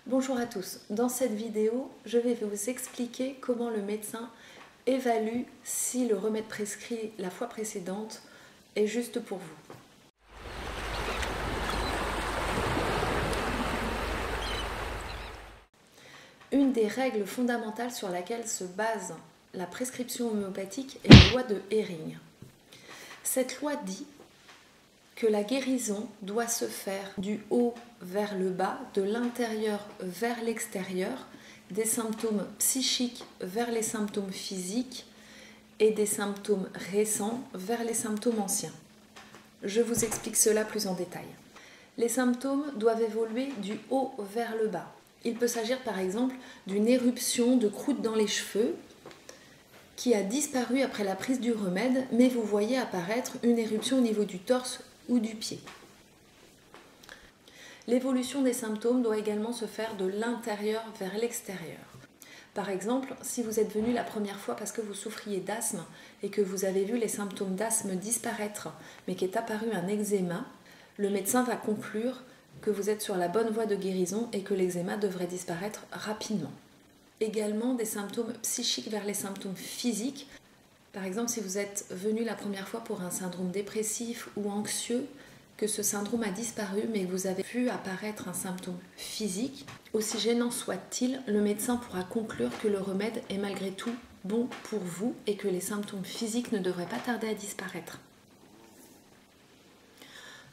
Bonjour à tous, dans cette vidéo, je vais vous expliquer comment le médecin évalue si le remède prescrit la fois précédente est juste pour vous. Une des règles fondamentales sur laquelle se base la prescription homéopathique est la loi de Hering. Cette loi dit que la guérison doit se faire du haut vers le bas, de l'intérieur vers l'extérieur, des symptômes psychiques vers les symptômes physiques et des symptômes récents vers les symptômes anciens. Je vous explique cela plus en détail. Les symptômes doivent évoluer du haut vers le bas. Il peut s'agir par exemple d'une éruption de croûte dans les cheveux qui a disparu après la prise du remède, mais vous voyez apparaître une éruption au niveau du torse ou du pied. L'évolution des symptômes doit également se faire de l'intérieur vers l'extérieur. Par exemple, si vous êtes venu la première fois parce que vous souffriez d'asthme et que vous avez vu les symptômes d'asthme disparaître, mais qu'est apparu un eczéma, le médecin va conclure que vous êtes sur la bonne voie de guérison et que l'eczéma devrait disparaître rapidement. Également des symptômes psychiques vers les symptômes physiques. Par exemple, si vous êtes venu la première fois pour un syndrome dépressif ou anxieux, que ce syndrome a disparu mais que vous avez vu apparaître un symptôme physique, aussi gênant soit-il, le médecin pourra conclure que le remède est malgré tout bon pour vous et que les symptômes physiques ne devraient pas tarder à disparaître.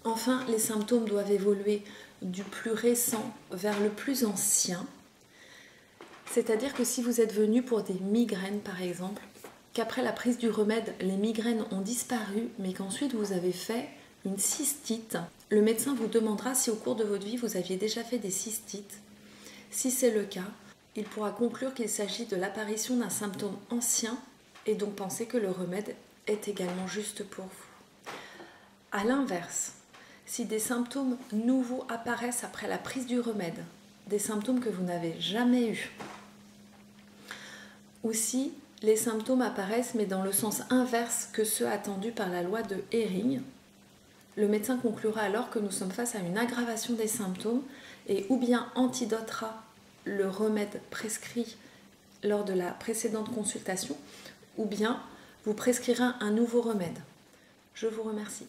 Enfin, les symptômes doivent évoluer du plus récent vers le plus ancien. C'est-à-dire que si vous êtes venu pour des migraines par exemple, qu'après la prise du remède, les migraines ont disparu, mais qu'ensuite vous avez fait une cystite, le médecin vous demandera si au cours de votre vie vous aviez déjà fait des cystites. Si c'est le cas, il pourra conclure qu'il s'agit de l'apparition d'un symptôme ancien et donc penser que le remède est également juste pour vous. A l'inverse, si des symptômes nouveaux apparaissent après la prise du remède, des symptômes que vous n'avez jamais eus, ou si les symptômes apparaissent mais dans le sens inverse que ceux attendus par la loi de Hering, le médecin conclura alors que nous sommes face à une aggravation des symptômes et ou bien antidotera le remède prescrit lors de la précédente consultation ou bien vous prescrira un nouveau remède. Je vous remercie.